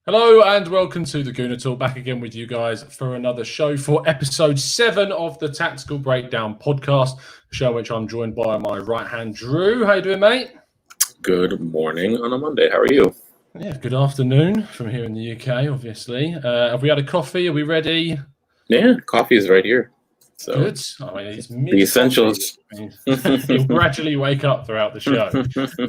Hello and welcome to the Gooner Talk, back again with you guys for another show for episode 7 of the Tactical Breakdown podcast, show which I'm joined by my right hand, Drew. How you doing, mate? Good morning on a Monday. How are you? Yeah, good afternoon from here in the UK, obviously. Have we had a coffee? Are we ready? Yeah, coffee is right here. So good. I mean, it's the essentials. You'll gradually wake up throughout the show.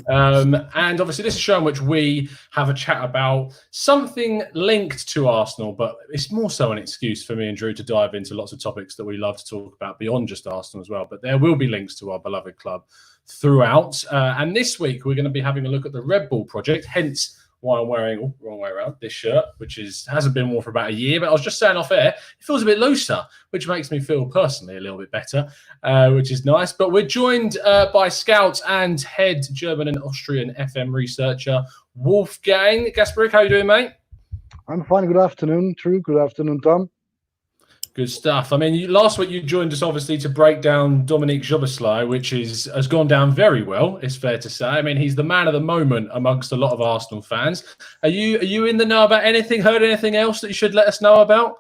And obviously, this is a show in which we have a chat about something linked to Arsenal, but it's more so an excuse for me and Drew to dive into lots of topics that we love to talk about beyond just Arsenal as well. But there will be links to our beloved club throughout. And this week, we're going to be having a look at the Red Bull project, hence why I'm wearing, wrong way around, this shirt, which hasn't been worn for about a year. But I was just saying off air, it feels a bit looser, which makes me feel personally a little bit better, which is nice. But we're joined by Scout and head German and Austrian FM researcher, Wolfgang Kasparek. How you doing, mate? I'm fine. Good afternoon, Drew. Good afternoon, Tom. Good stuff. I mean, last week you joined us obviously to break down Dominic Szoboszlai, which has gone down very well, it's fair to say. I mean, he's the man of the moment amongst a lot of Arsenal fans. Are you in the know about anything? Heard anything else that you should let us know about?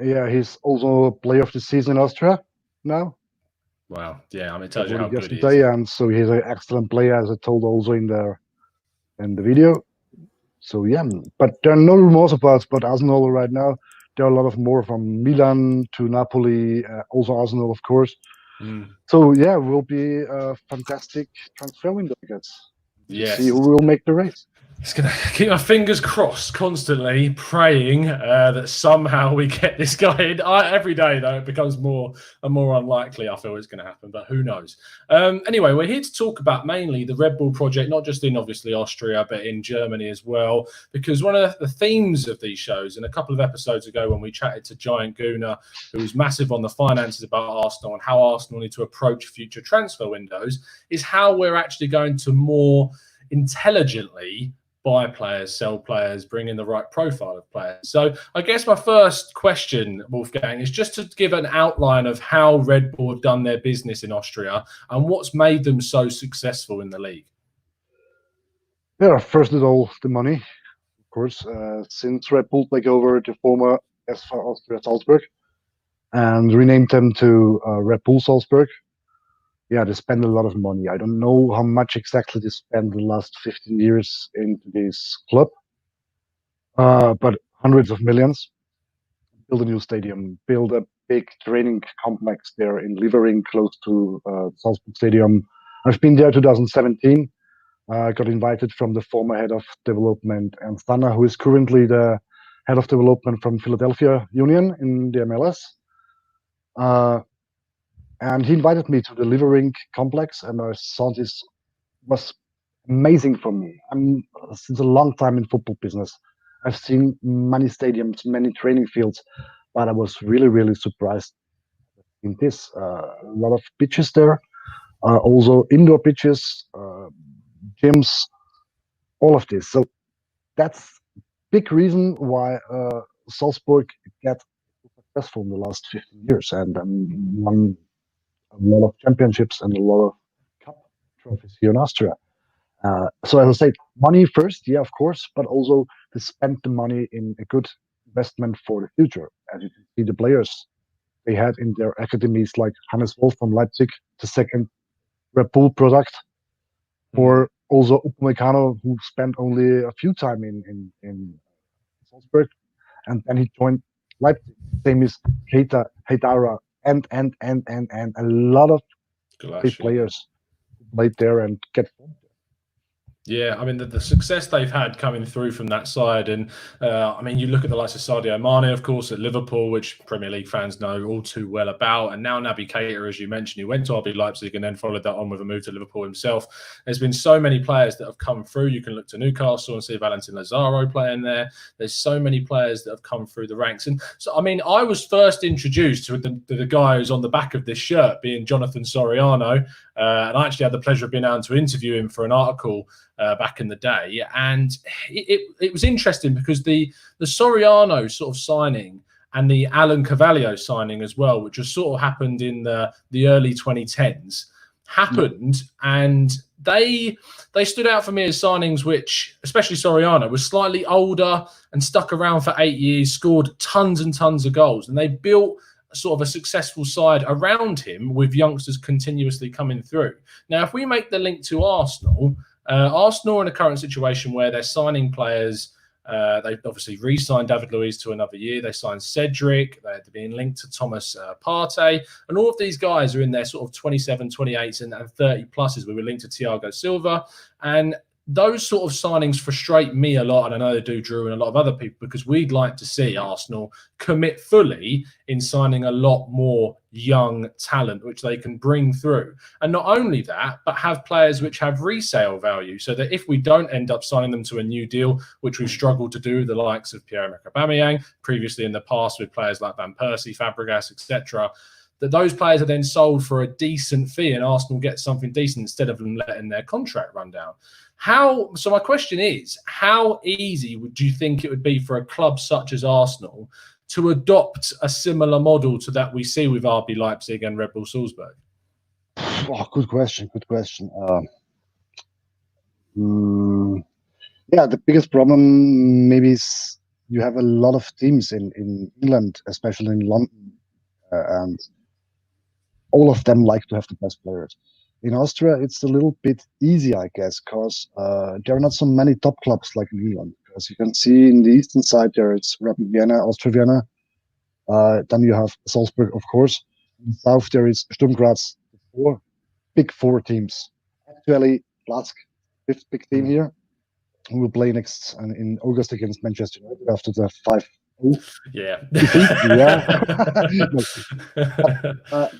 Yeah, he's also player of the season in Austria now. Wow. Yeah, I mean, it tells you how good he is. And so he's an excellent player, as I told also in the video. So yeah, but there are no rumors about Arsenal right now. There are a lot of more from Milan to Napoli, also Arsenal, of course. So yeah, it will be a fantastic transfer window, I guess. Yes. See who will make the race. It's going to keep my fingers crossed, constantly praying that somehow we get this guy in. Every day, though, it becomes more and more unlikely, I feel it's going to happen, but who knows? Anyway, we're here to talk about mainly the Red Bull project, not just in, obviously, Austria, but in Germany as well, because one of the themes of these shows, and a couple of episodes ago when we chatted to Giant Gooner, who was massive on the finances about Arsenal and how Arsenal need to approach future transfer windows, is how we're actually going to more intelligently buy players, sell players, bring in the right profile of players. So I guess my first question, Wolfgang, is just to give an outline of how Red Bull have done their business in Austria and what's made them so successful in the league. Yeah, first of all, the money, of course. Since Red Bull took over the former SV Austria Salzburg and renamed them to Red Bull Salzburg, yeah, they spend a lot of money. I don't know how much exactly they spent the last 15 years into this club, but hundreds of millions. Build a new stadium, build a big training complex there in Liefering, close to Salzburg Stadium. I've been there 2017. Got invited from the former head of development, Ernst Danner, who is currently the head of development from Philadelphia Union in the MLS. And he invited me to the Liefering complex, and I thought this was amazing for me. I'm since a long time in football business. I've seen many stadiums, many training fields, but I was really, really surprised in this. A lot of pitches there, also indoor pitches, gyms, all of this. So that's a big reason why Salzburg got successful in the last 15 years and won a lot of championships and a lot of cup trophies here in Austria. So as I said, money first, yeah, of course, but also to spend the money in a good investment for the future. As you can see, the players they had in their academies, like Hannes Wolf from Leipzig, the second Red Bull product, or also Upamecano, who spent only a few time in Salzburg, and then he joined Leipzig. Same as Keita, Haidara, and a lot of big players played there and get formed. Yeah, I mean, the success they've had coming through from that side. And, I mean, you look at the likes of Sadio Mane, of course, at Liverpool, which Premier League fans know all too well about. And now Naby Keita, as you mentioned, who went to RB Leipzig and then followed that on with a move to Liverpool himself. There's been so many players that have come through. You can look to Newcastle and see Valentin Lazaro playing there. There's so many players that have come through the ranks. And so, I mean, I was first introduced to the guy who's on the back of this shirt, being Jonathan Soriano. And I actually had the pleasure of being able to interview him for an article back in the day, and it was interesting because the Soriano sort of signing and the Alan Carvalho signing as well, which was sort of happened in the early 2010s, happened, and they stood out for me as signings which, especially Soriano, was slightly older and stuck around for 8 years, scored tons and tons of goals, and they built sort of a successful side around him with youngsters continuously coming through. Now, if we make the link to Arsenal, Arsenal are in a current situation where they're signing players. They've obviously re-signed David Luiz to another year. They signed Cedric. They're being linked to Thomas Partey. And all of these guys are in their sort of 27, 28 and 30 pluses. We were linked to Thiago Silva. And those sort of signings frustrate me a lot, and I know they do Drew and a lot of other people, because we'd like to see Arsenal commit fully in signing a lot more young talent, which they can bring through. And not only that, but have players which have resale value, so that if we don't end up signing them to a new deal, which we've struggled to do, the likes of Pierre-Emerick Aubameyang, previously in the past with players like Van Persie, Fabregas, etc., that those players are then sold for a decent fee and Arsenal get something decent instead of them letting their contract run down. So my question is, how easy would you think it would be for a club such as Arsenal to adopt a similar model to that we see with RB Leipzig and Red Bull Salzburg? Oh, good question. Yeah, the biggest problem maybe is you have a lot of teams in England, especially in London, and all of them like to have the best players. In Austria, it's a little bit easier, I guess, because there are not so many top clubs like in England. Because you can see in the eastern side there, it's Rapid Vienna, Austria Vienna. Then you have Salzburg, of course. In the south, there is Sturm Graz, big four teams. Actually, Lask, fifth big team here, who will play next in August against Manchester United after the 5-0. Yeah.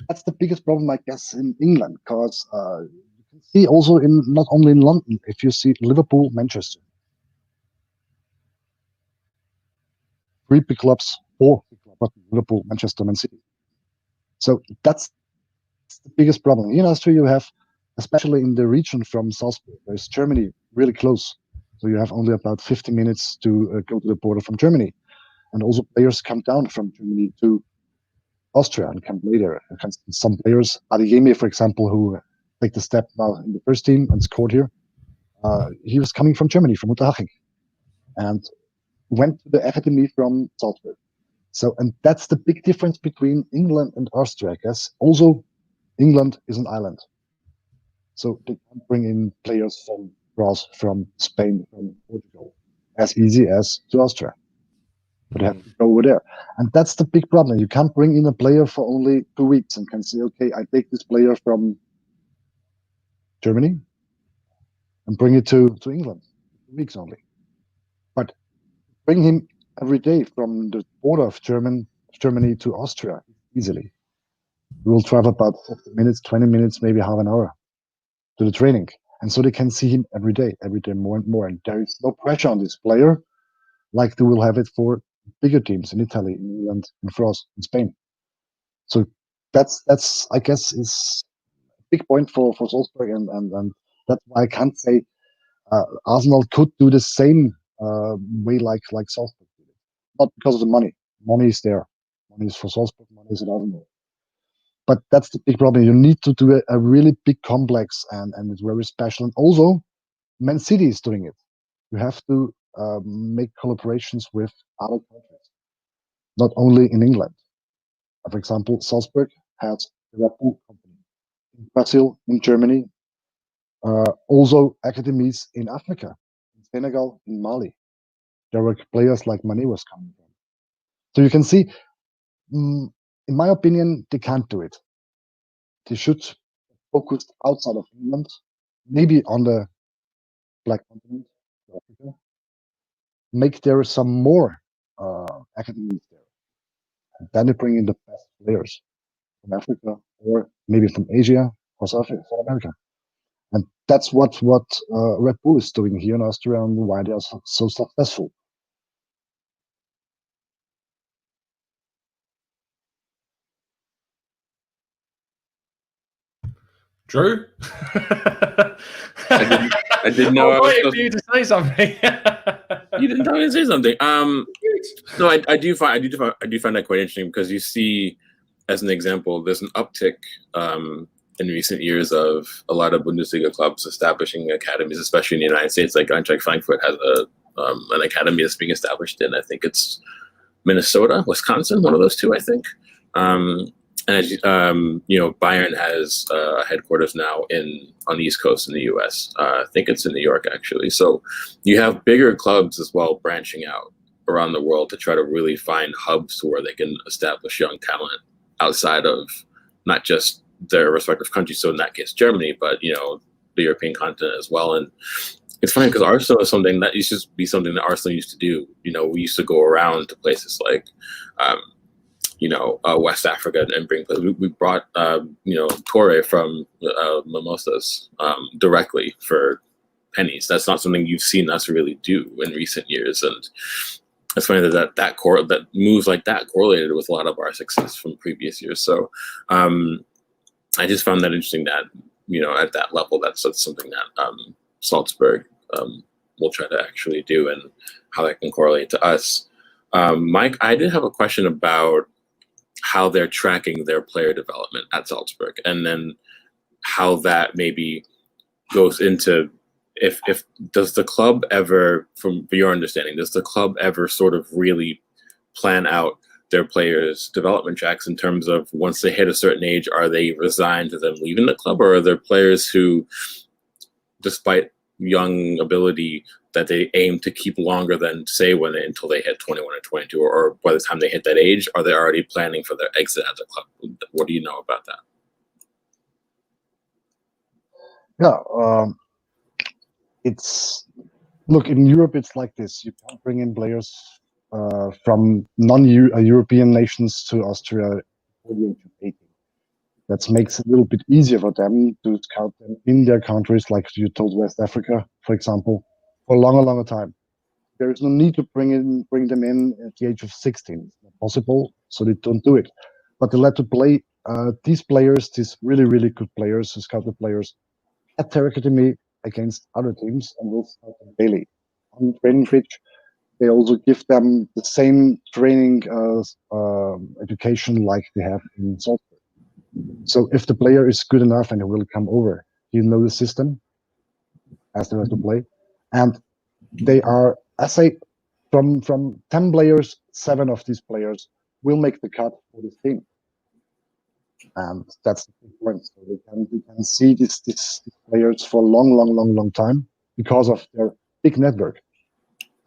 That's the biggest problem, I guess, in England, because you can see also in not only in London, if you see Liverpool, Manchester, 3 big clubs, 4 big clubs, Liverpool, Manchester, Man City. So that's the biggest problem. In Austria, you have, especially in the region from Salzburg, there's Germany really close. So you have only about 50 minutes to go to the border from Germany. And also players come down from Germany to Austria and can play there. Some players, Adeyemi, for example, who take the step now in the first team and scored here, he was coming from Germany, from Unterhaching, and went to the academy from Salzburg. So, and that's the big difference between England and Austria, I guess. Also, England is an island. So they can't bring in players from France, from Spain, from Portugal, as easy as to Austria. But they have to go over there. And that's the big problem. You can't bring in a player for only 2 weeks and can say, okay, I take this player from Germany and bring it to England, 2 weeks only. But bring him every day from the border of Germany to Austria easily. We will travel about 50 minutes, 20 minutes, maybe half an hour to the training. And so they can see him every day more and more. And there is no pressure on this player like they will have it for bigger teams in Italy, in England, in France, in Spain. So that's I guess is a big point for Salzburg, and that's why I can't say Arsenal could do the same way like Salzburg did it. Not because of the money. Money is there. Money is for Salzburg, money is at Arsenal. But that's the big problem. You need to do a really big complex, and it's very special. And also, Man City is doing it. You have to make collaborations with other countries, not only in England. For example, Salzburg has the Red Bull company in Brazil, in Germany, also academies in Africa, in Senegal, in Mali. There were players like Mane was coming from. So you can see, in my opinion, they can't do it. They should focus outside of England, maybe on the Black continent, Africa. Make there some more academies there. And then they bring in the best players from Africa or maybe from Asia or South America. And that's what Red Bull is doing here in Austria and why they are so successful. Drew? I didn't know I was waiting for you to say something. You didn't tell me to say something. No, I do find that quite interesting because you see, as an example, there's an uptick in recent years of a lot of Bundesliga clubs establishing academies, especially in the United States. Like Eintracht Frankfurt has an academy that's being established in, I think it's Minnesota, Wisconsin, one of those two, I think. And as Bayern has headquarters now on the East Coast in the U.S. I think it's in New York, actually. So you have bigger clubs as well branching out around the world to try to really find hubs where they can establish young talent outside of not just their respective countries. So in that case, Germany, but the European continent as well. And it's funny because Arsenal is something that used to be something that Arsenal used to do. We used to go around to places like, West Africa and bring. We brought, Torre from Mimosas directly for pennies. That's not something you've seen us really do in recent years, and it's funny that moves like that correlated with a lot of our success from previous years. So I just found that interesting that at that level, that's something that Salzburg will try to actually do, and how that can correlate to us. Mike, I did have a question about how they're tracking their player development at Salzburg, and then how that maybe goes into if does the club ever, from your understanding, does the club ever sort of really plan out their players' development tracks in terms of once they hit a certain age, are they resigned to them leaving the club, or are there players who, despite young ability, that they aim to keep longer than, say, until they hit 21 or 22, or by the time they hit that age, are they already planning for their exit at the club? What do you know about that? Yeah, look, in Europe, it's like this. You can't bring in players from non-European nations to Austria before the age of 18. That makes it a little bit easier for them to scout them in their countries, like you told West Africa, for example, for a longer time. There is no need to bring them in at the age of 16. It's not possible, so they don't do it. But they let to play these players, these really, really good players, scouted players, at their academy against other teams, and will scout them daily. On the training pitch, they also give them the same training education like they have in Salzburg. So if the player is good enough and he will come over, you know the system, as they have to play. And they are, I say, from 10 players, 7 of these players will make the cut for this team. And that's the big point. So we can see these players for a long time because of their big network.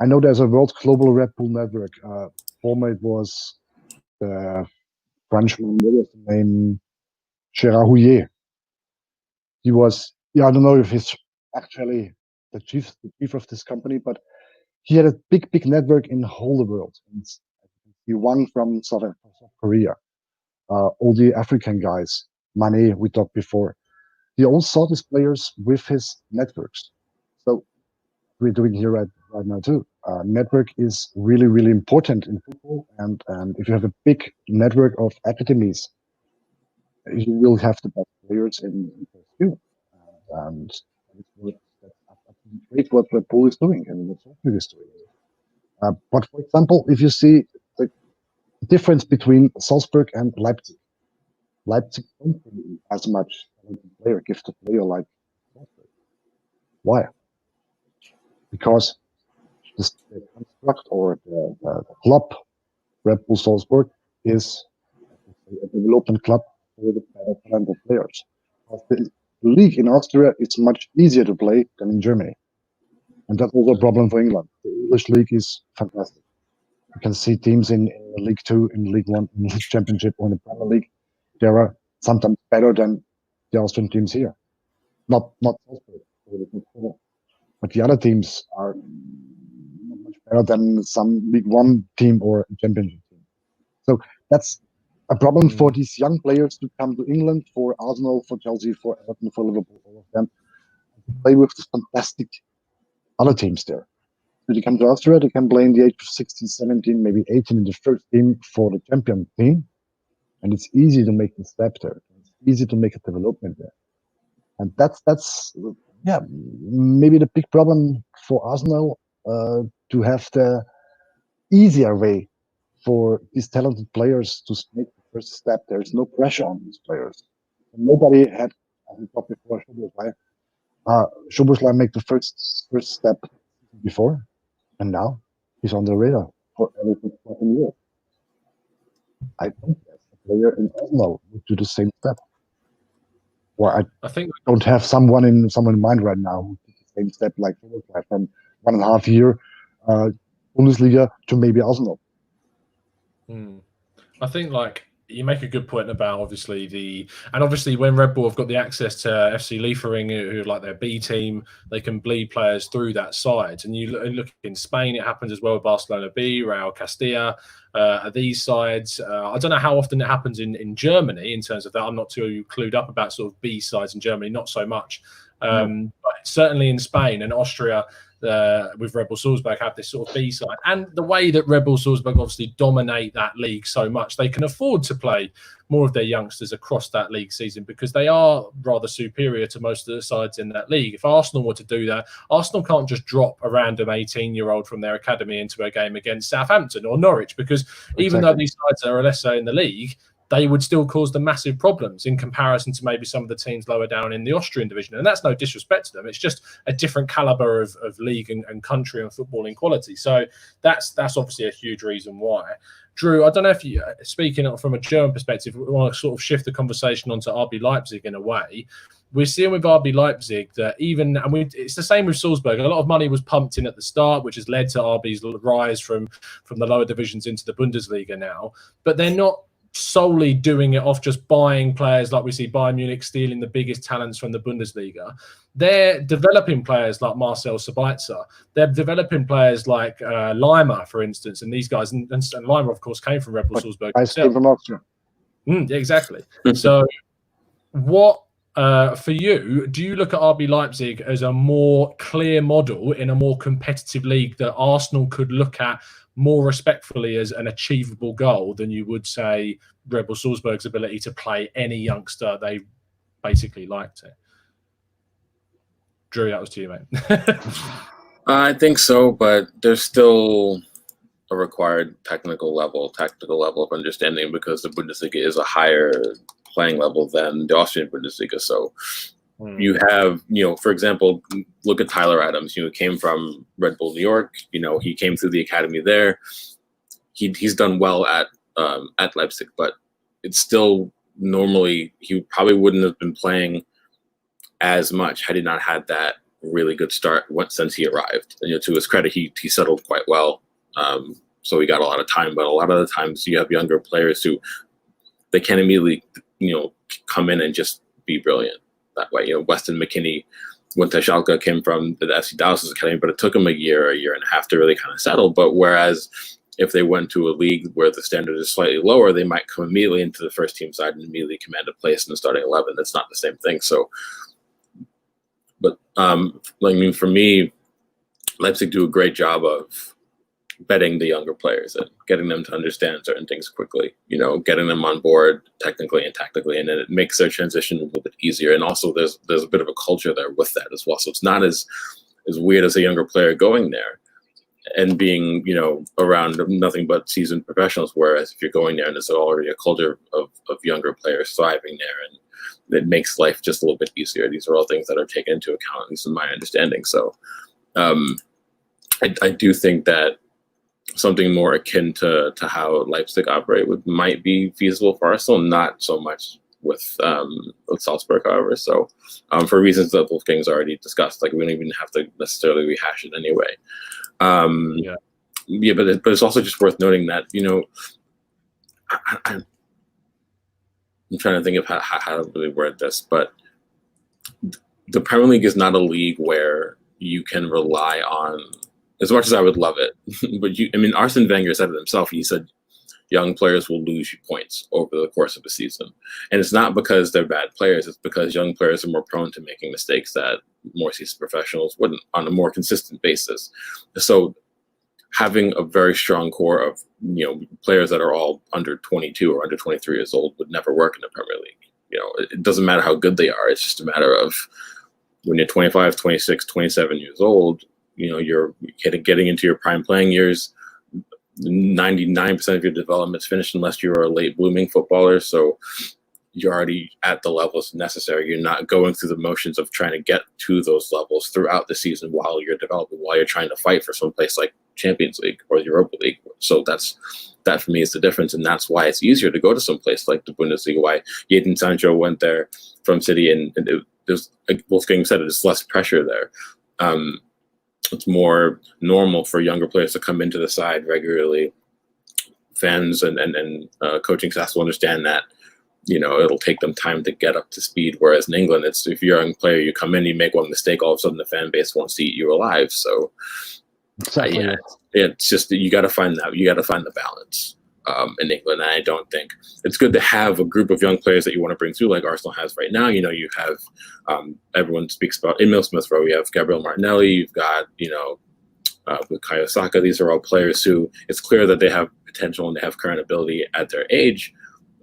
I know there's a World Global Red Bull network. Former it was the Frenchman, what was the name? Gérard Houllier. He was, I don't know if he's actually the chief of this company, but he had a big network in the whole world. And he won from South Korea. All the African guys, Mane, we talked before. He all saw these players with his networks. So we're doing here right now too. Network is really important in football, and if you have a big network of academies, you will have the best players in you. And that's great what Red Bull is doing and what Salzburg is doing. But for example, if you see the difference between Salzburg and Leipzig don't bring as much player, gifted player like Salzburg. Why? Because the construct or the club, Red Bull Salzburg, is a development club for the better talented players. The league in Austria is much easier to play than in Germany. And that's also a problem for England. The English league is fantastic. You can see teams in League 2, in League 1, in the Championship, or in the Premier League. They are sometimes better than the Austrian teams here. Not Salzburg, but the other teams are not much better than some League 1 team or Championship team. So that's a problem for these young players to come to England, for Arsenal, for Chelsea, for Everton, for Liverpool, all of them, to play with the fantastic other teams there. So they come to Austria, they can play in the age of 16, 17, maybe 18 in the first team for the champion team. And it's easy to make the step there. It's easy to make a development there. And that's maybe the big problem for Arsenal, to have the easier way for these talented players to make the first step. There's no pressure on these players. Nobody had as we talked before, Szoboszlai make the first step before, and now he's on the radar for every 14 years. I think that's a player in Arsenal would do the same step. Or I think don't have someone in mind right now who did the same step like Szoboszlai from 1.5 year Bundesliga to maybe Arsenal. I think like you make a good point about obviously when Red Bull have got the access to FC Liefering, who like their B team, they can bleed players through that side. And you look in Spain, it happens as well with Barcelona B, Real Castilla, these sides. I don't know how often it happens in Germany in terms of that. I'm not too clued up about sort of B sides in Germany, not so much. But certainly in Spain and Austria, with Red Bull Salzburg have this sort of B side, and the way that Red Bull Salzburg obviously dominate that league so much, they can afford to play more of their youngsters across that league season because they are rather superior to most of the sides in that league. If Arsenal were to do that, Arsenal can't just drop a random 18-year-old from their academy into a game against Southampton or Norwich, because even though these sides are lesser in the league, they would still cause them massive problems in comparison to maybe some of the teams lower down in the Austrian division. And that's no disrespect to them. It's just a different caliber of league and country and footballing quality. So that's obviously a huge reason why. Drew, I don't know if you, speaking from a German perspective, we want to sort of shift the conversation onto RB Leipzig in a way. We're seeing with RB Leipzig that it's the same with Salzburg. A lot of money was pumped in at the start, which has led to RB's rise from the lower divisions into the Bundesliga now. But they're not solely doing it off just buying players like we see Bayern Munich stealing the biggest talents from the Bundesliga. They're developing players like Marcel Sabitzer. They're developing players like Lima, for instance, and these guys. And Lima, of course, came from Red Bull Salzburg. I came from Austria. Exactly. So what, for you, do you look at RB Leipzig as a more clear model in a more competitive league that Arsenal could look at more respectfully as an achievable goal than you would say Red Bull Salzburg's ability to play any youngster they basically liked it? Drew, that was to you, mate. I think so, but there's still a required technical level of understanding because the Bundesliga is a higher playing level than the Austrian Bundesliga. So you have, for example, look at Tyler Adams. He came from Red Bull New York. He came through the academy there. He's done well at Leipzig, but it's still normally he probably wouldn't have been playing as much had he not had that really good start since he arrived. And, to his credit, he settled quite well, so he got a lot of time. But a lot of the times you have younger players who they can't immediately come in and just be brilliant that way. Weston McKennie went to Schalke, came from the FC Dallas Academy, but it took him a year and a half to really kind of settle. But whereas if they went to a league where the standard is slightly lower, they might come immediately into the first team side and immediately command a place in the starting 11. That's not the same thing. So, but for me, Leipzig do a great job of betting the younger players and getting them to understand certain things quickly, getting them on board technically and tactically, and then it makes their transition a little bit easier. And also there's a bit of a culture there with that as well. So it's not as weird as a younger player going there and being, around nothing but seasoned professionals. Whereas if you're going there and there's already a culture of younger players thriving there, and it makes life just a little bit easier. These are all things that are taken into account, at least in my understanding. So I do think that something more akin to how Leipzig operate might be feasible for Arsenal, not so much with Salzburg, however. So for reasons that Wolfgang's already discussed, we don't even have to necessarily rehash it anyway. But it's also just worth noting that I'm trying to think of how to really word this, but the Premier League is not a league where you can rely on, as much as I would love it, but Arsene Wenger said it himself. He said young players will lose you points over the course of a season. And it's not because they're bad players. It's because young players are more prone to making mistakes that more seasoned professionals wouldn't on a more consistent basis. So having a very strong core of, players that are all under 22 or under 23 years old would never work in the Premier League. It doesn't matter how good they are. It's just a matter of when you're 25, 26, 27 years old, you're getting into your prime playing years. 99% of your development's finished unless you're a late blooming footballer. So you're already at the levels necessary. You're not going through the motions of trying to get to those levels throughout the season while you're developing, while you're trying to fight for some place like Champions League or Europa League. So that for me is the difference, and that's why it's easier to go to some place like the Bundesliga. Why Jadon Sancho went there from City, and there's, like Wolfgang said, it's less pressure there. It's more normal for younger players to come into the side regularly. Fans and coaching staff will understand that, you know, it'll take them time to get up to speed. Whereas in England, it's if you're a young player, you come in, you make one mistake, all of a sudden the fan base wants to eat you alive. So, Exactly. it's just that you got to find the balance in England. And I don't think it's good to have a group of young players that you want to bring through, like Arsenal has right now. You know, you have everyone speaks about Emil Smith Rowe. You have Gabriel Martinelli. You've got, you know, Bukayo Saka. These are all players who it's clear that they have potential and they have current ability at their age,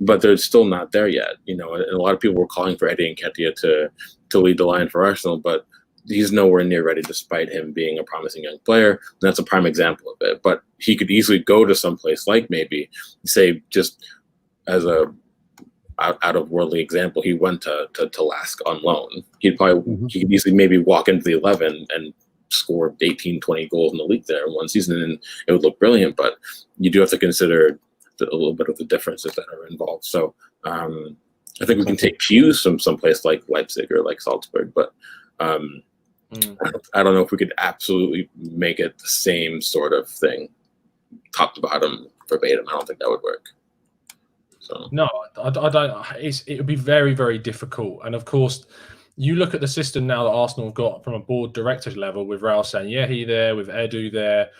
but they're still not there yet. You know, and a lot of people were calling for Eddie Nketiah to lead the line for Arsenal, but he's nowhere near ready despite him being a promising young player. And that's a prime example of it. But he could easily go to some place like maybe, say, just as a out of worldly example, he went to Lask on loan. He could easily maybe walk into the 11 and score 18, 20 goals in the league there in one season, and it would look brilliant. But you do have to consider a little bit of the differences that are involved. So I think we can take cues from some place like Leipzig or like Salzburg, but I don't know if we could absolutely make it the same sort of thing, top to bottom, verbatim. I don't think that would work. So no, I don't. It would be very, very difficult. And of course, you look at the system now that Arsenal have got from a board directors level with Raul Sanyehi there, with Edu there.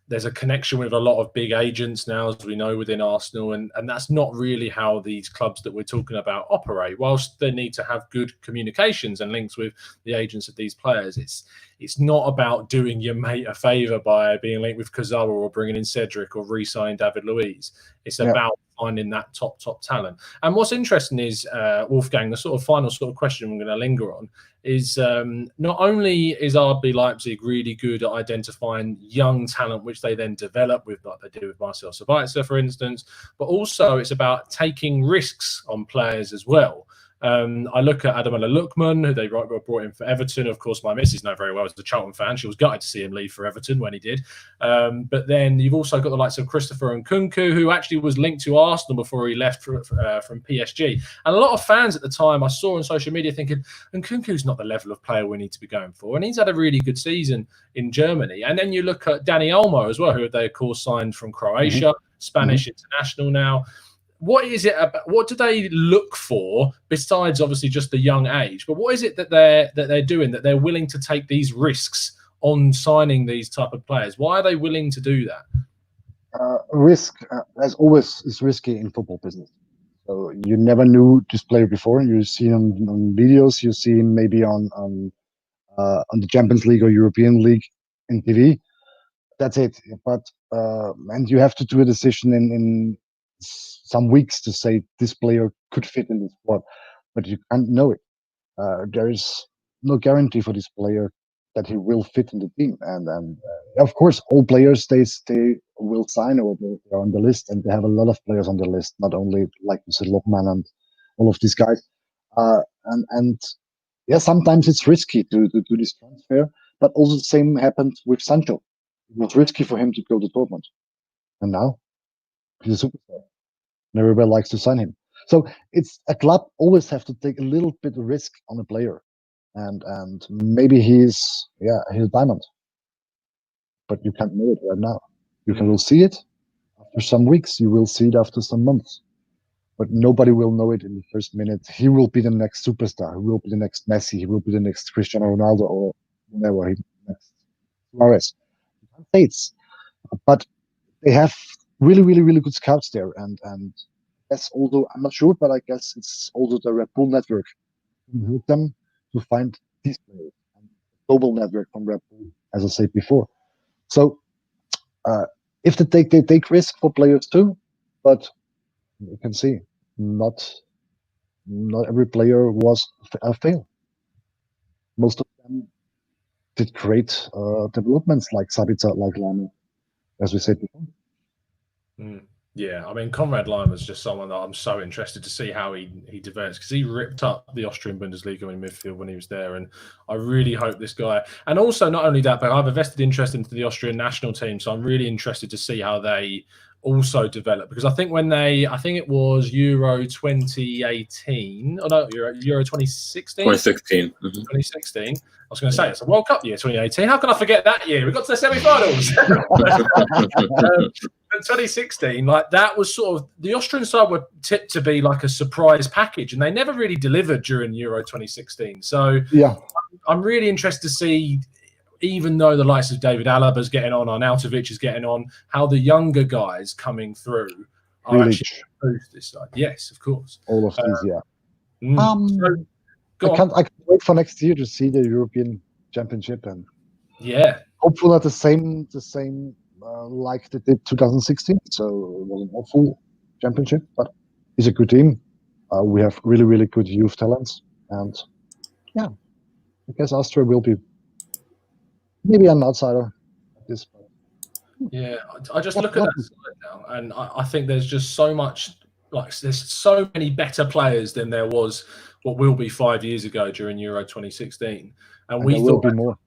There's a connection with a lot of big agents now, as we know, within Arsenal. And that's not really how these clubs that we're talking about operate. Whilst they need to have good communications and links with the agents of these players, it's not about doing your mate a favour by being linked with Kurzawa or bringing in Cedric or re-signing David Luiz. It's about finding that top talent. And what's interesting is, Wolfgang, the sort of final sort of question I'm going to linger on is not only is RB Leipzig really good at identifying young talent, which they then develop with, like they do with Marcel Sabitzer, for instance, but also it's about taking risks on players as well. I look at Ademola Lookman, who they brought in for Everton. Of course, my missus know very well as a Charlton fan. She was gutted to see him leave for Everton when he did. But then you've also got the likes of Christopher Nkunku, who actually was linked to Arsenal before he left from PSG. And a lot of fans at the time I saw on social media thinking, Nkunku's not the level of player we need to be going for. And he's had a really good season in Germany. And then you look at Dani Olmo as well, who they, of course, signed from Croatia, Spanish international now. What is it about? What do they look for besides obviously just the young age? But what is it that they're doing that they're willing to take these risks on signing these type of players? Why are they willing to do that? Risk, as always, is risky in football business. So you never knew this player before. You see him on videos. You see him maybe on the Champions League or European League in TV. That's it. But and you have to do a decision in some weeks to say this player could fit in the squad, but you can't know it. There is no guarantee for this player that he will fit in the team. And of course, all players they will sign or they're on the list, and they have a lot of players on the list, not only like you said, Lockman and all of these guys. And yeah, sometimes it's risky to do this transfer, but also the same happened with Sancho. It was risky for him to go to Dortmund, and now he's a superstar. And everybody likes to sign him. So it's a club always have to take a little bit of risk on a player, and maybe he's a diamond, but you can't know it right now. You will see it after some weeks. You will see it after some months, but nobody will know it in the first minute. He will be the next superstar. He will be the next Messi. He will be the next Cristiano Ronaldo or whatever. Next Suarez. You can't say it's, but they have really, really, really good scouts there, and yes, although I'm not sure, but I guess it's also the Red Bull network who helped them to find these players, and the global network from Red Bull, as I said before. So if they take risk for players too, but you can see not every player was a fail. Most of them did great developments, like Sabitzer, like Lamy, as we said before. Yeah, I mean, Conrad Leimer's just someone that I'm so interested to see how he develops, because he ripped up the Austrian Bundesliga in midfield when he was there, and I really hope this guy. And also, not only that, but I have a vested interest into the Austrian national team, so I'm really interested to see how they also develop, because I think I think it was Euro 2018, oh no, Euro 2016. 2016. 2016. I was going to say it's a World Cup year, 2018. How can I forget that year? We got to the semi-finals. 2016, like that was sort of the Austrian side were tipped to be like a surprise package, and they never really delivered during Euro 2016. So Yeah, I'm really interested to see, even though the likes of David Alaba's getting on, Arnautovic is getting on, how the younger guys coming through are Village, actually boost this side. Yes, of course. all of these. Yeah. So, go I on. can't wait for next year to see the European Championship, and Yeah. hopefully not the same like they did 2016. So it was an awful championship, but it's a good team. We have really, really good youth talents, and yeah, I guess Austria will be maybe an outsider at this point. Yeah, I just look at that side now, and I think there's just so much, like there's so many better players than there was what will be 5 years ago during Euro 2016, and we there will thought be more.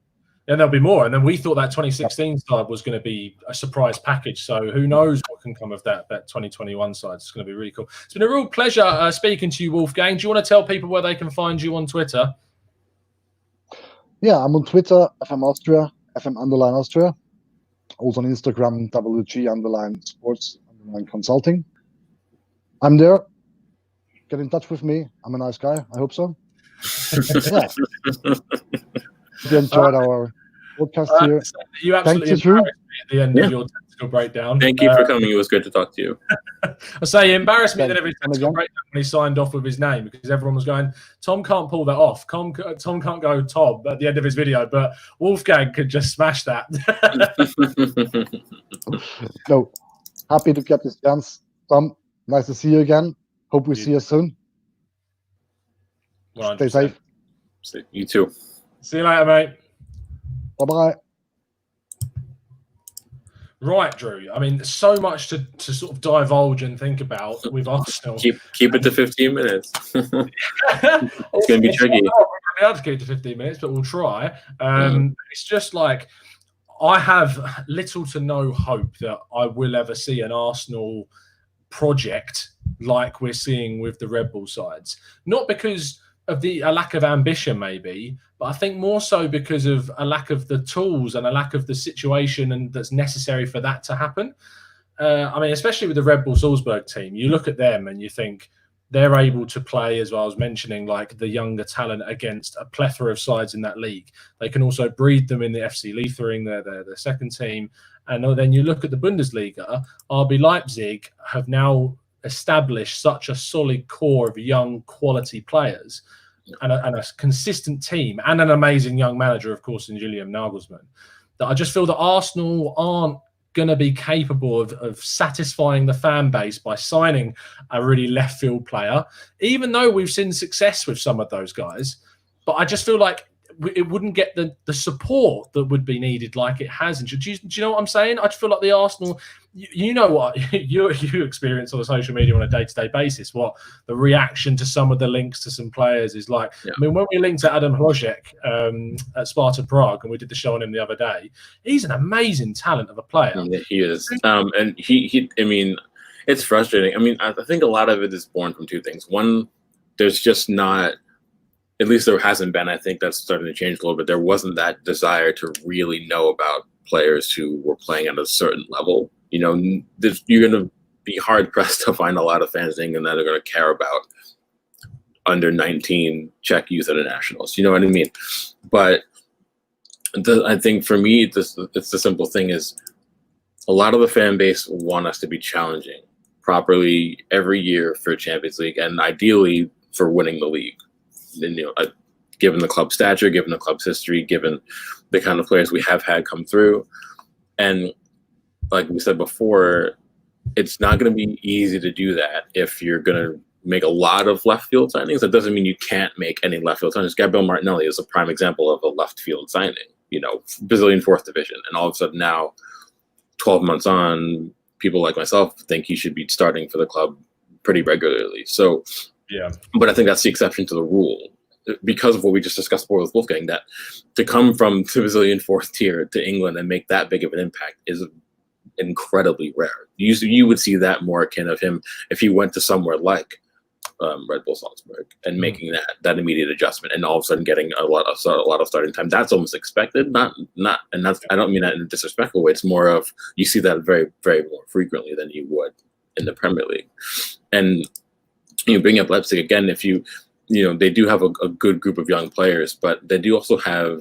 and there'll be more, and then we thought that 2016 side was going to be a surprise package. So who knows what can come of that 2021 side? It's going to be really cool. It's been a real pleasure speaking to you, Wolfgang. Do you want to tell people where they can find you on Twitter? Yeah, I'm on Twitter, FM Austria, FM_Austria. Also on Instagram, WG_sports_consulting. I'm there. Get in touch with me. I'm a nice guy. I hope so. Yeah. If you enjoyed our podcast here. You absolutely embarrassed me at the end of your tactical breakdown. Thank you for coming. It was good to talk to you. I say he embarrassed me at every tactical breakdown when he signed off with his name, because everyone was going, Tom can't pull that off. Tom can't go Tom at the end of his video, but Wolfgang could just smash that. No, happy to get this chance. Tom, nice to see you again. Hope we see you soon. 100%. Stay safe. You too. See you later, mate. Bye-bye. Right, Drew. I mean, there's so much to sort of divulge and think about with Arsenal. Keep it to 15 minutes. It's going to be tricky. We're be able to keep it to 15 minutes, but we'll try. It's just like I have little to no hope that I will ever see an Arsenal project like we're seeing with the Red Bull sides. Not because of a lack of ambition, maybe, but I think more so because of a lack of the tools and a lack of the situation and that's necessary for that to happen. I mean, especially with the Red Bull Salzburg team, you look at them and you think they're able to play, as I was mentioning, like the younger talent against a plethora of sides in that league. They can also breed them in the FC Liefering, their second team. And then you look at the Bundesliga, RB Leipzig have now established such a solid core of young quality players and a consistent team and an amazing young manager, of course, in Julian Nagelsmann, that I just feel that Arsenal aren't going to be capable of satisfying the fan base by signing a really left field player, even though we've seen success with some of those guys. But I just feel like it wouldn't get the support that would be needed like it has. Do you know what I'm saying? I just feel like the Arsenal, you know what, you experience on the social media on a day-to-day basis, what the reaction to some of the links to some players is like. Yeah. I mean, when we linked to Adam Hložek at Sparta Prague, and we did the show on him the other day, he's an amazing talent of a player. Yeah, he is. And he I mean, it's frustrating. I mean, I think a lot of it is born from two things. One, there's just not, at least there hasn't been, I think that's starting to change a little bit. There wasn't that desire to really know about players who were playing at a certain level. You know, you're going to be hard pressed to find a lot of fans in England that are going to care about under 19 Czech youth internationals. You know what I mean? But I think for me, it's the simple thing is a lot of the fan base want us to be challenging properly every year for Champions League and ideally for winning the league. And, you know, given the club's stature, given the club's history, given the kind of players we have had come through. And like we said before, it's not going to be easy to do that if you're going to make a lot of left field signings. That doesn't mean you can't make any left field signings. Gabriel Martinelli is a prime example of a left field signing, you know, Brazilian 4th division. And all of a sudden now, 12 months on, people like myself think he should be starting for the club pretty regularly. So, yeah, but I think that's the exception to the rule, because of what we just discussed before with Wolfgang, that to come from the Brazilian fourth tier to England and make that big of an impact is incredibly rare. You would see that more akin of him if he went to somewhere like Red Bull Salzburg and making that immediate adjustment and all of a sudden getting a lot of starting time. That's almost expected. And that's, I don't mean that in a disrespectful way. It's more of, you see that very, very more frequently than you would in the Premier League. And you bring up Leipzig again, if you know, they do have a good group of young players, but they do also have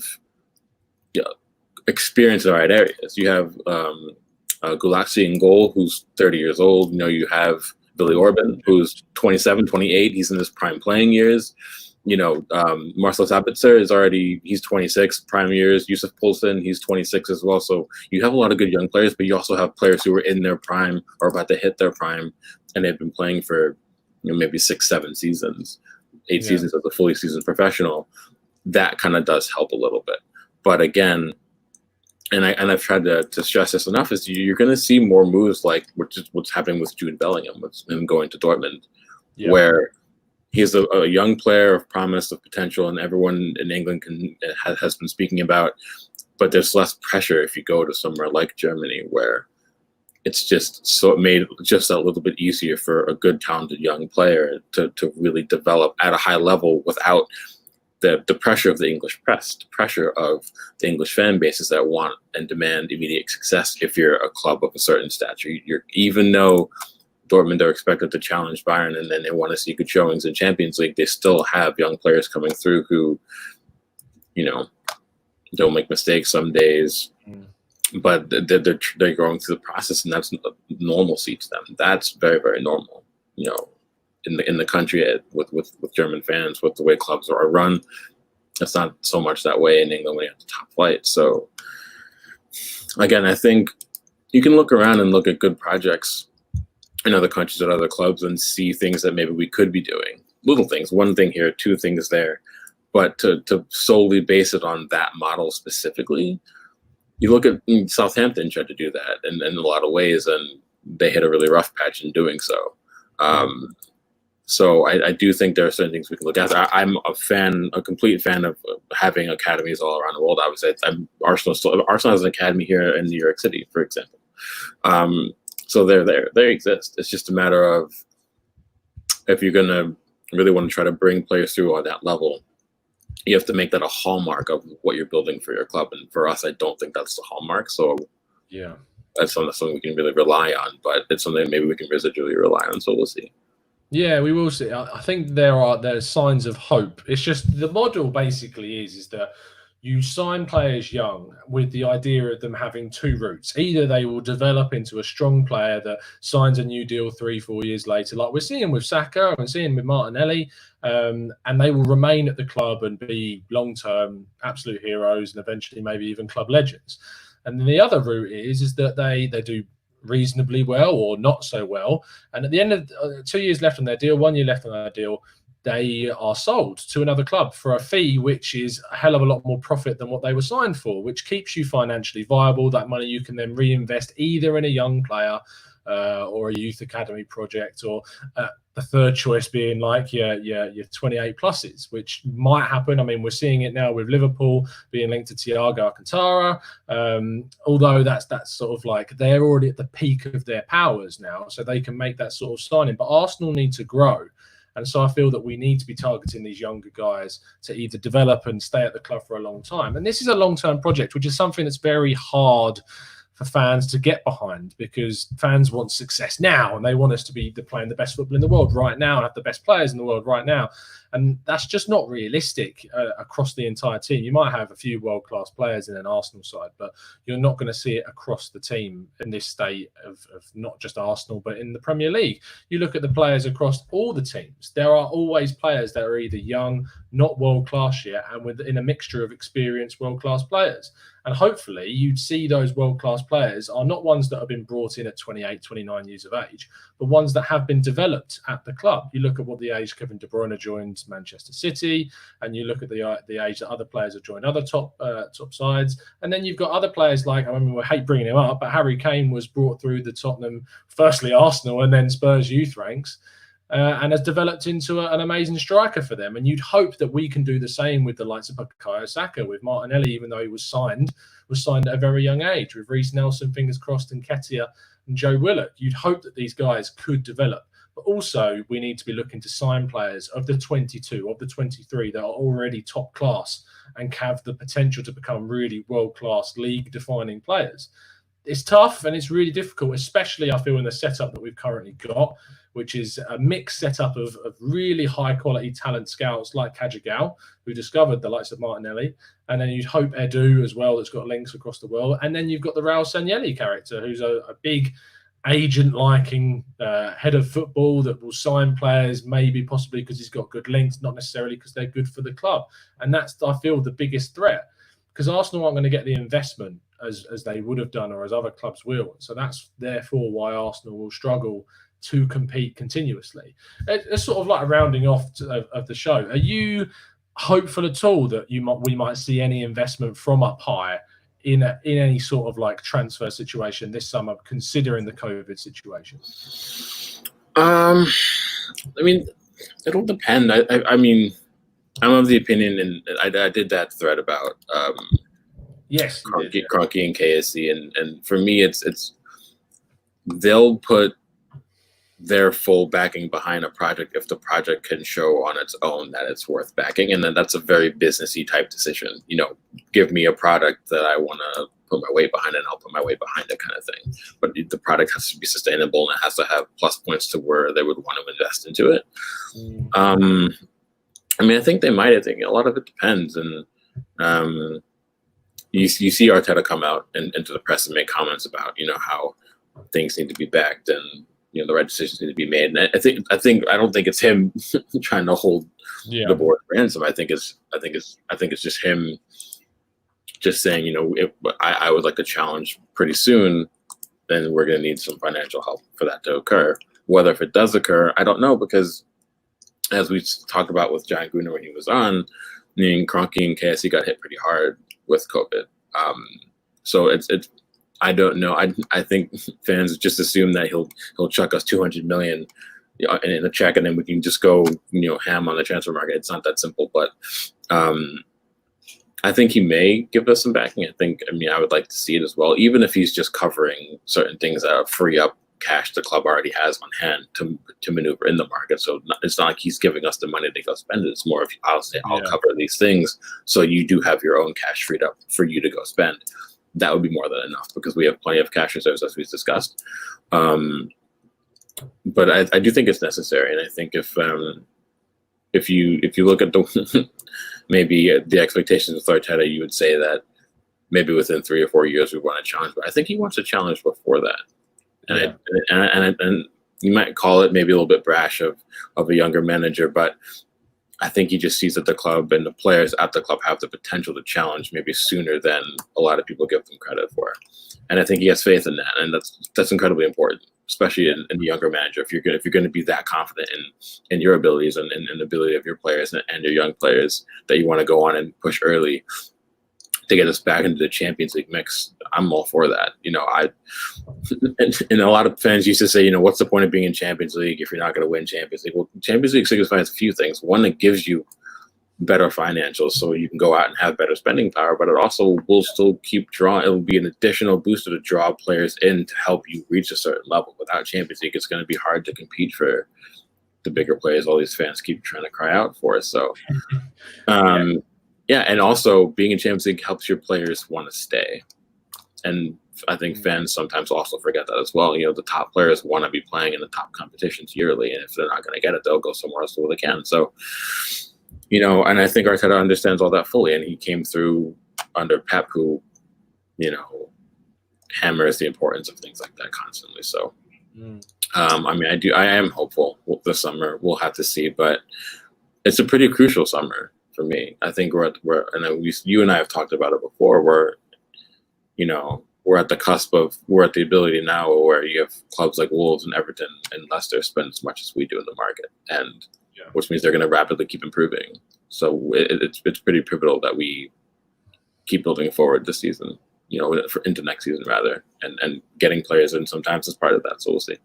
experience in the right areas. You have Gulaxi in goal, who's 30 years old. You know, you have Billy Orban, who's 27, 28. He's in his prime playing years. You know, Marcel Sabitzer he's 26, prime years. Yusuf Poulsen, he's 26 as well. So you have a lot of good young players, but you also have players who are in their prime or about to hit their prime, and they've been playing for, you know, maybe 6-7 seasons, 8 seasons as a fully seasoned professional. That kind of does help a little bit. But again, and I've tried to stress this enough, is you're going to see more moves like what's happening with Jude Bellingham, with him going to Dortmund, where he's a young player of promise, of potential, and everyone in England has been speaking about. But there's less pressure if you go to somewhere like Germany, where it's just made just a little bit easier for a good, talented young player to really develop at a high level without the pressure of the English press, the pressure of the English fan bases that want and demand immediate success. If you're a club of a certain stature, even though Dortmund are expected to challenge Bayern and then they want to see good showings in Champions League, they still have young players coming through who, you know, they'll make mistakes some days, but they're going through the process, and that's normalcy to them. That's very, very normal, you know. In the country with German fans, with the way clubs are run, it's not so much that way in England when you have the top flight. So again, I think you can look around and look at good projects in other countries at other clubs and see things that maybe we could be doing. Little things, one thing here, two things there. But to solely base it on that model specifically, you look at Southampton tried to do that in a lot of ways, and they hit a really rough patch in doing so. So I do think there are certain things we can look at. I'm a complete fan of having academies all around the world. I would say Arsenal has an academy here in New York City, for example. So they're there. They exist. It's just a matter of, if you're gonna really want to try to bring players through on that level, you have to make that a hallmark of what you're building for your club. And for us, I don't think that's the hallmark. So yeah, that's something we can really rely on. But it's something maybe we can residually rely on. So we'll see. Yeah, we will see. I think there's signs of hope. It's just the model basically is that you sign players young with the idea of them having two routes. Either they will develop into a strong player that signs a new deal 3-4 years later, like we're seeing with Saka and seeing with Martinelli, and they will remain at the club and be long-term absolute heroes and eventually maybe even club legends. And then the other route is that they do reasonably well or not so well, and at the end of 2 years left on their deal, 1 year left on their deal, they are sold to another club for a fee which is a hell of a lot more profit than what they were signed for, which keeps you financially viable. That money you can then reinvest either in a young player or a youth academy project, or the third choice being like your 28 pluses, which might happen. I mean, we're seeing it now with Liverpool being linked to Thiago Alcantara, although that's sort of like they're already at the peak of their powers now, so they can make that sort of signing. But Arsenal need to grow. And so I feel that we need to be targeting these younger guys to either develop and stay at the club for a long time. And this is a long-term project, which is something that's very hard for fans to get behind, because fans want success now and they want us to be playing the best football in the world right now and have the best players in the world right now. And that's just not realistic across the entire team. You might have a few world-class players in an Arsenal side, but you're not going to see it across the team in this state of not just Arsenal, but in the Premier League. You look at the players across all the teams. There are always players that are either young, not world-class yet, and within a mixture of experienced world-class players. And hopefully you'd see those world-class players are not ones that have been brought in at 28, 29 years of age, but ones that have been developed at the club. You look at what the age Kevin De Bruyne joined Manchester City, and you look at the age that other players have joined other top sides. And then you've got other players like, I mean, we hate bringing him up, but Harry Kane was brought through the Tottenham, firstly Arsenal and then Spurs youth ranks. And has developed into an amazing striker for them. And you'd hope that we can do the same with the likes of Bukayo Saka, with Martinelli, even though he was signed at a very young age, with Reece Nelson, fingers crossed, and Ketia and Joe Willock. You'd hope that these guys could develop. But also, we need to be looking to sign players of the 22, of the 23 that are already top class and have the potential to become really world-class, league-defining players. It's tough and it's really difficult, especially I feel in the setup that we've currently got, which is a mixed setup of really high quality talent scouts like Kajagao, who discovered the likes of Martinelli. And then you'd hope Edu as well, that's got links across the world. And then you've got the Raul Sanllehi character, who's a big agent-liking head of football that will sign players, maybe possibly because he's got good links, not necessarily because they're good for the club. And that's, I feel, the biggest threat, because Arsenal aren't going to get the investment as they would have done or as other clubs will. So that's therefore why Arsenal will struggle to compete continuously. It's sort of like a rounding off of the show. Are you hopeful at all that we might see any investment from up high in any sort of like transfer situation this summer, considering the COVID situation? I mean, it'll depend. I mean, I'm of the opinion, and I did that thread about yes, Kroenke and KSC, and for me, it's they'll put their full backing behind a project if the project can show on its own that it's worth backing, and then that's a very businessy type decision. You know, give me a product that I want to put my weight behind, and I'll put my weight behind it, kind of thing. But the product has to be sustainable, and it has to have plus points to where they would want to invest into it. I mean, I think they might. I think a lot of it depends, and you see Arteta come out into the press and make comments about, you know, how things need to be backed and, you know, the right decisions need to be made. And I don't think it's him trying to hold the board ransom. I think it's just him just saying, you know, I would like to challenge pretty soon, then we're going to need some financial help for that to occur. Whether if it does occur, I don't know, because as we talked about with John Gruner when he was on, I mean, Kroenke and KSC got hit pretty hard with COVID. So it's I don't know. I think fans just assume that he'll chuck us 200 million, you know, in a check, and then we can just go, you know, ham on the transfer market. It's not that simple, but I think he may give us some backing. I mean, I would like to see it as well, even if he's just covering certain things that free up cash the club already has on hand to maneuver in the market. So it's not like he's giving us the money to go spend it. It's more of, I'll cover these things, so you do have your own cash freed up for you to go spend. That would be more than enough, because we have plenty of cash reserves, as we've discussed. But I do think it's necessary, and I think if you look at the maybe the expectations of Arteta, you would say that maybe within 3 or 4 years we want a challenge. But I think he wants a challenge before that. And you might call it maybe a little bit brash of a younger manager, but I think he just sees that the club and the players at the club have the potential to challenge maybe sooner than a lot of people give them credit for. And I think he has faith in that, and that's incredibly important, especially in the younger manager. If you're going to be that confident in your abilities and the ability of your players and your young players, that you want to go on and push early to get us back into the Champions League mix, I'm all for that. You know, and a lot of fans used to say, you know, what's the point of being in Champions League if you're not going to win Champions League? Well, Champions League signifies a few things. One, it gives you better financials, so you can go out and have better spending power, but it also will still keep drawing. It will be an additional booster to draw players in to help you reach a certain level. Without Champions League, it's going to be hard to compete for the bigger players all these fans keep trying to cry out for. So, yeah, and also being in Champions League helps your players want to stay. And I think fans sometimes also forget that as well. You know, the top players want to be playing in the top competitions yearly, and if they're not going to get it, they'll go somewhere else where they can. So, you know, and I think Arteta understands all that fully, and he came through under Pep, who, you know, hammers the importance of things like that constantly. So, I mean, I am hopeful this summer. We'll have to see, but it's a pretty crucial summer for me. I think you and I have talked about it before, where we're at the ability now where you have clubs like Wolves and Everton and Leicester spend as much as we do in the market, and which means they're going to rapidly keep improving. So it's pretty pivotal that we keep building forward this season, into next season rather, and getting players in sometimes as part of that. So we'll see.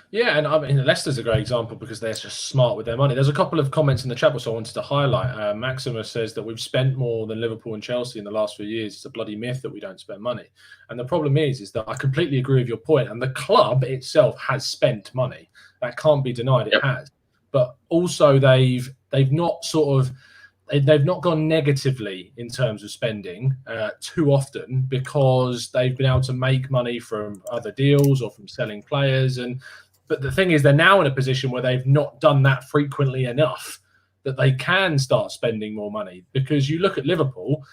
Yeah, and I mean, Leicester's a great example because they're just smart with their money. There's a couple of comments in the chat which I wanted to highlight. Maximus says that we've spent more than Liverpool and Chelsea in the last few years. It's a bloody myth that we don't spend money. And the problem is that I completely agree with your point. And the club itself has spent money. That can't be denied. It has. But also they've not gone negatively in terms of spending too often because they've been able to make money from other deals or from selling players. But the thing is, they're now in a position where they've not done that frequently enough that they can start spending more money. Because you look at Liverpool,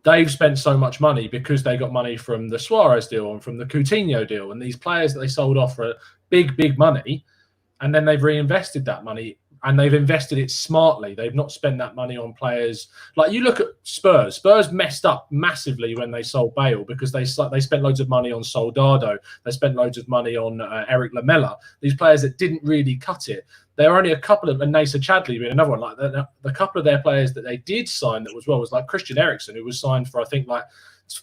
they've spent so much money because they got money from the Suarez deal and from the Coutinho deal and these players that they sold off for big money. And then they've reinvested that money and they've invested it smartly. They've not spent that money on players. Like you look at Spurs. Spurs messed up massively when they sold Bale because they spent loads of money on Soldado. They spent loads of money on Eric Lamela. These players that didn't really cut it. There are only a couple of, and Nacer Chadley being another one, like the couple of their players that they did sign that was like Christian Eriksen, who was signed for, I think, like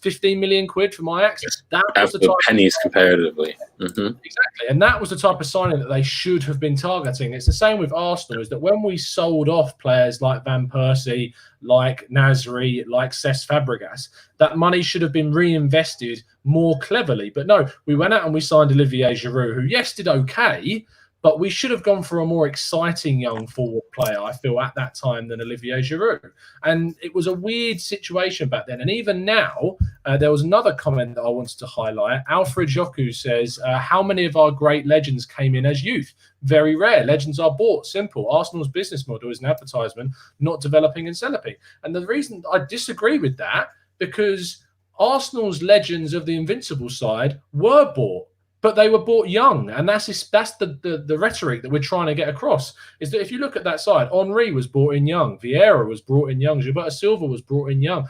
15 million quid from Ajax. That was the type pennies comparatively. Mm-hmm. Exactly. And that was the type of signing that they should have been targeting. It's the same with Arsenal, is that when we sold off players like Van Persie, like Nasri, like Cesc Fabregas, that money should have been reinvested more cleverly. But no, we went out and we signed Olivier Giroud, who, yes, did okay, but we should have gone for a more exciting young forward player, I feel, at that time than Olivier Giroud. And it was a weird situation back then. And even now, there was another comment that I wanted to highlight. Alfred Joku says, how many of our great legends came in as youth? Very rare. Legends are bought. Simple. Arsenal's business model is an advertisement, not developing and selling. And the reason I disagree with that, because Arsenal's legends of the Invincible side were bought. But they were bought young, and that's the rhetoric that we're trying to get across. Is that if you look at that side, Henry was brought in young, Vieira was brought in young, Gilberto Silva was brought in young,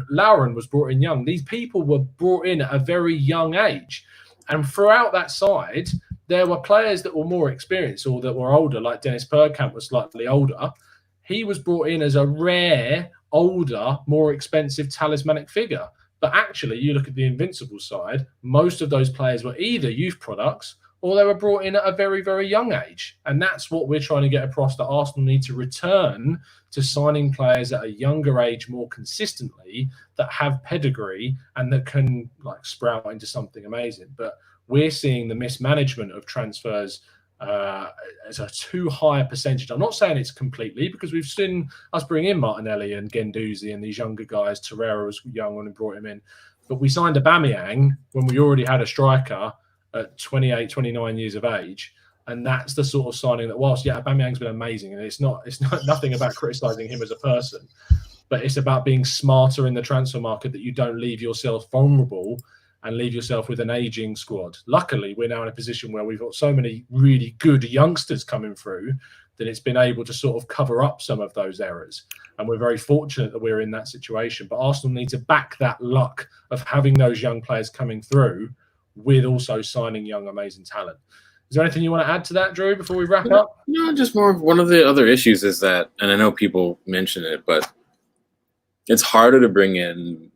Lauren was brought in young. These people were brought in at a very young age, and throughout that side, there were players that were more experienced or that were older, like Dennis Bergkamp was slightly older. He was brought in as a rare, older, more expensive talismanic figure. But actually, you look at the Invincible side, most of those players were either youth products or they were brought in at a very, very young age. And that's what we're trying to get across, that Arsenal need to return to signing players at a younger age more consistently that have pedigree and that can like sprout into something amazing. But we're seeing the mismanagement of transfers as a too high a percentage. I'm not saying it's completely, because we've seen us bring in Martinelli and Guendouzi and these younger guys. Torreira was young when we brought him in. But we signed Aubameyang when we already had a striker at 28, 29 years of age. And that's the sort of signing that, whilst, Aubameyang's been amazing, and it's not nothing about criticising him as a person, but it's about being smarter in the transfer market, that you don't leave yourself vulnerable and leave yourself with an aging squad. Luckily, we're now in a position where we've got so many really good youngsters coming through that it's been able to sort of cover up some of those errors. And we're very fortunate that we're in that situation. But Arsenal need to back that luck of having those young players coming through with also signing young, amazing talent. Is there anything you want to add to that, Drew, before we wrap up? No, just more. One of the other issues is that, and I know people mention it, but it's harder to bring in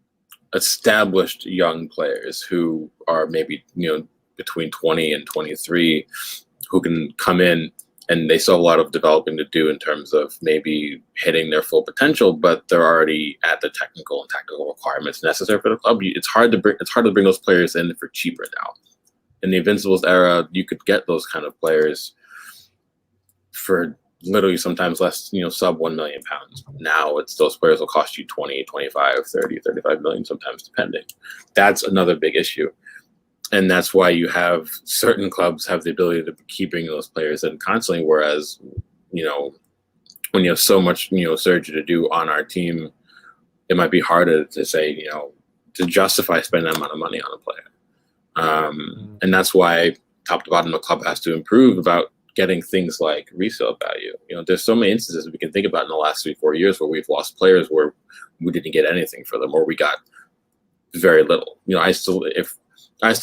established young players who are maybe between 20 and 23, who can come in and they still have a lot of developing to do in terms of maybe hitting their full potential, but they're already at the technical and tactical requirements necessary for the club. It's hard to bring those players in for cheaper now. In the Invincibles era, you could get those kind of players for literally sometimes less, sub £1 million. Now those players will cost you 20, 25, 30, 35 million sometimes, depending. That's another big issue. And that's why you have certain clubs have the ability to keep bringing those players in constantly. Whereas, when you have so much, surgery to do on our team, it might be harder to say, to justify spending that amount of money on a player. And that's why top to bottom, the club has to improve about getting things like resale value. There's so many instances we can think about in the last 3-4 years where we've lost players where we didn't get anything for them, or we got very little. I still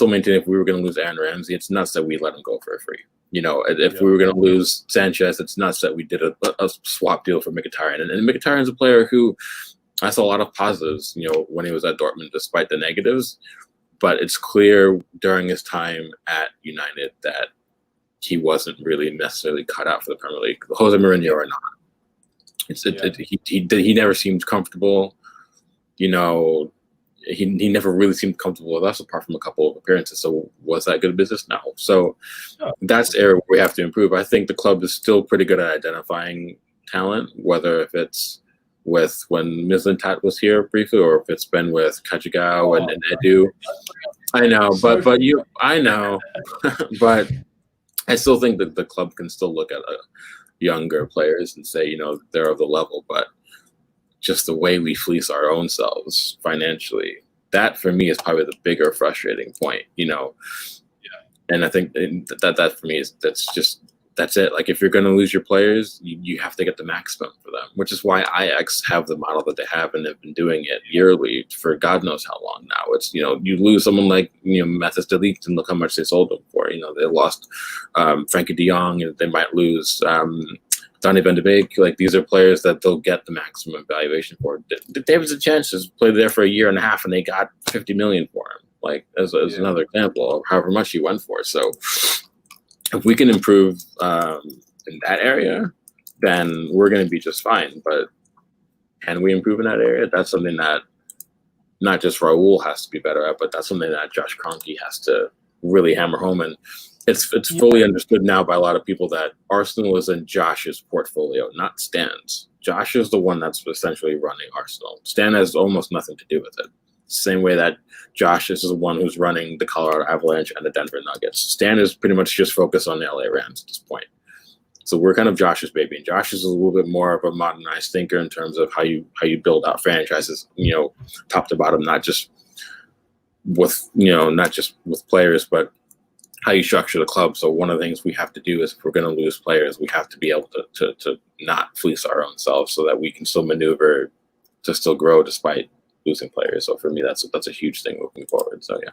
maintain if we were going to lose Aaron Ramsey, it's nuts that we let him go for free. If we were going to lose Sanchez, it's nuts that we did a swap deal for Mkhitaryan. And Mkhitaryan's a player who I saw a lot of positives, when he was at Dortmund, despite the negatives. But it's clear during his time at United that he wasn't really necessarily cut out for the Premier League. Jose Mourinho or not. He never seemed comfortable. He never really seemed comfortable with us apart from a couple of appearances. So was that good business? No. So that's the area where we have to improve. I think the club is still pretty good at identifying talent, whether if it's with when Mislintat was here briefly or if it's been with Kajigao and Edu. I know, but I still think that the club can still look at younger players and say, they're of the level, but just the way we fleece our own selves financially, that for me is probably the bigger frustrating point, And I think that for me that's it. Like if you're going to lose your players, you have to get the maximum for them, which is why Ajax have the model that they have and have been doing it yearly for God knows how long now. It's, you lose someone like, Mathis de Ligt and look how much they sold them for. They lost Frankie de Jong and they might lose Donny van de Beek. Like these are players that they'll get the maximum valuation for. David Sanchez played there for a year and a half and they got 50 million for him. Like as another example of however much he went for. So if we can improve in that area, then we're going to be just fine. But can we improve in that area? That's something that not just Raul has to be better at, but that's something that Josh Kroenke has to really hammer home. And it's fully understood now by a lot of people that Arsenal is in Josh's portfolio, not Stan's. Josh is the one that's essentially running Arsenal. Stan has almost nothing to do with it. Same way that Josh is the one who's running the Colorado Avalanche and the Denver Nuggets. Stan is pretty much just focused on the LA Rams at this point. So we're kind of Josh's baby. And Josh is a little bit more of a modernized thinker in terms of how you build out franchises, top to bottom, not just with players, but how you structure the club. So one of the things we have to do is if we're going to lose players, we have to be able to not fleece our own selves so that we can still maneuver to still grow despite losing players. So for me, that's a huge thing moving forward. So yeah.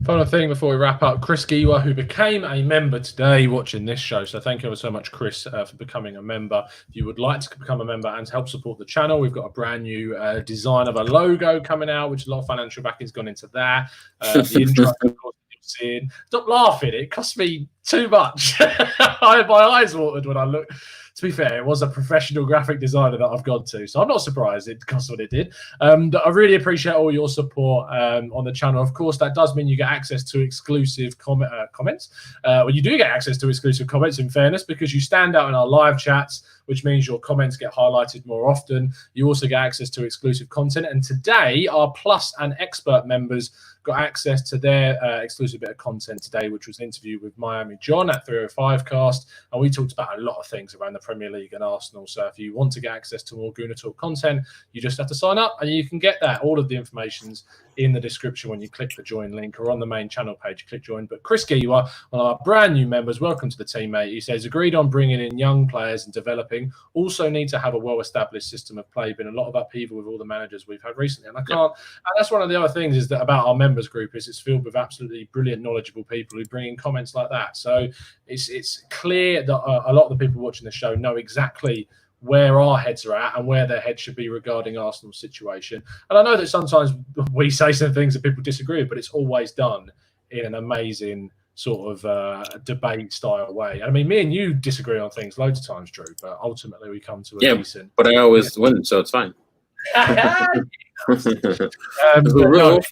Final thing before we wrap up, Chris Giwa, who became a member today watching this show. So thank you ever so much, Chris, for becoming a member. If you would like to become a member and help support the channel, we've got a brand new design of a logo coming out, which a lot of financial backing's gone into that. The intro, of course, seeing. Stop laughing. It cost me too much. My eyes watered when I looked. To be fair, it was a professional graphic designer that I've gone to, so I'm not surprised it cost what it did. But I really appreciate all your support on the channel. Of course, that does mean you get access to exclusive comments. Well, you do get access to exclusive comments, in fairness, because you stand out in our live chats, which means your comments get highlighted more often. You also get access to exclusive content. And today, our Plus and Expert members got access to their exclusive bit of content today, which was an interview with Miami John at 305 Cast. And we talked about a lot of things around the Premier League and Arsenal. So if you want to get access to more Gooner Talk content, you just have to sign up and you can get that. All of the information's in the description when you click the join link, or on the main channel page, click join. But Chris Giwa, one of our brand new members, welcome to the team, mate. He says, agreed on bringing in young players and developing. Also need to have a well-established system of play. Been a lot of upheaval with all the managers we've had recently. And I can't, and that's one of the other things is that about our members group is it's filled with absolutely brilliant, knowledgeable people who bring in comments like that. So it's clear that a lot of the people watching the show know exactly where our heads are at and where their heads should be regarding Arsenal's situation. And I know that sometimes we say some things that people disagree with, but it's always done in an amazing sort of debate style way. I mean, me and you disagree on things loads of times, Drew, but ultimately we come to a decent... but I always win, so it's fine.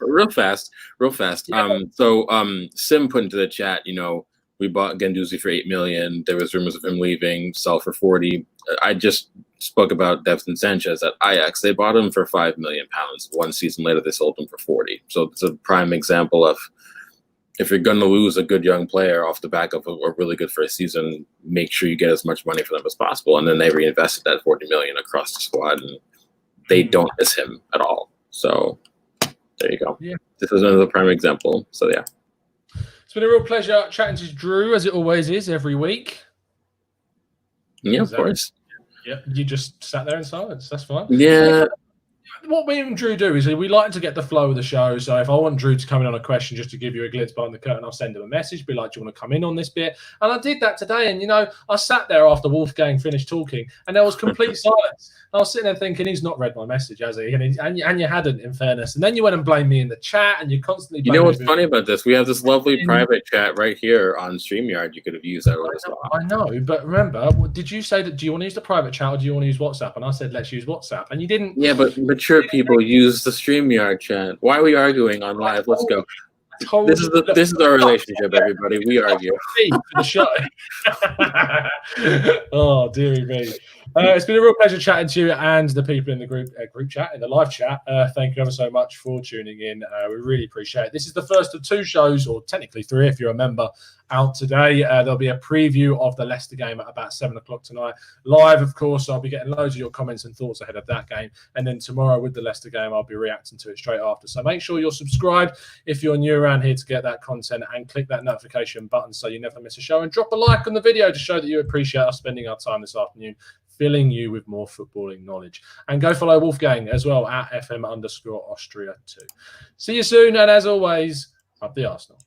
real fast. Sim put into the chat, we bought Guendouzi for $8 million. There was rumors of him leaving, sell for 40. I just spoke about Davinson Sanchez at Ajax. They bought him for £5 million. 1 season later, they sold him for 40. So it's a prime example of if you're going to lose a good young player off the back of a really good first season, make sure you get as much money for them as possible. And then they reinvested that $40 million across the squad, and they don't miss him at all. So there you go. Yeah. This is another prime example. So yeah. It's been a real pleasure chatting to Drew, as it always is every week. Yeah, of course. Yeah, you just sat there in silence. That's fine. Yeah. what me and Drew do is we like to get the flow of the show. So if I want Drew to come in on a question just to give you a glimpse behind the curtain, I'll send him a message, be like, do you want to come in on this bit? And I did that today. And, you know, I sat there after Wolfgang finished talking and there was complete silence. I was sitting there thinking, he's not read my message, has he? And you hadn't, in fairness. And then you went and blamed me in the chat and you constantly You know what's funny about this? We have this lovely private chat right here on StreamYard. You could have used that. I know, but remember, did you say that, do you want to use the private chat or do you want to use WhatsApp? And I said, let's use WhatsApp. And you didn't. Yeah, but mature people use the StreamYard chat. Why are we arguing on live? Let's go. This is our relationship, everybody. We argue. For the show. Oh, dearie me. It's been a real pleasure chatting to you and the people in the group chat, in the live chat. Thank you ever so much for tuning in. We really appreciate it. This is the first of 2 shows, or technically 3 if you're a member, out today. There'll be a preview of the Leicester game at about 7 o'clock tonight. Live, of course, I'll be getting loads of your comments and thoughts ahead of that game. And then tomorrow with the Leicester game, I'll be reacting to it straight after. So make sure you're subscribed if you're new around here to get that content, and click that notification button so you never miss a show. And drop a like on the video to show that you appreciate us spending our time this afternoon filling you with more footballing knowledge. And go follow Wolfgang as well at FM_Austria 2. See you soon, and as always, up the Arsenal.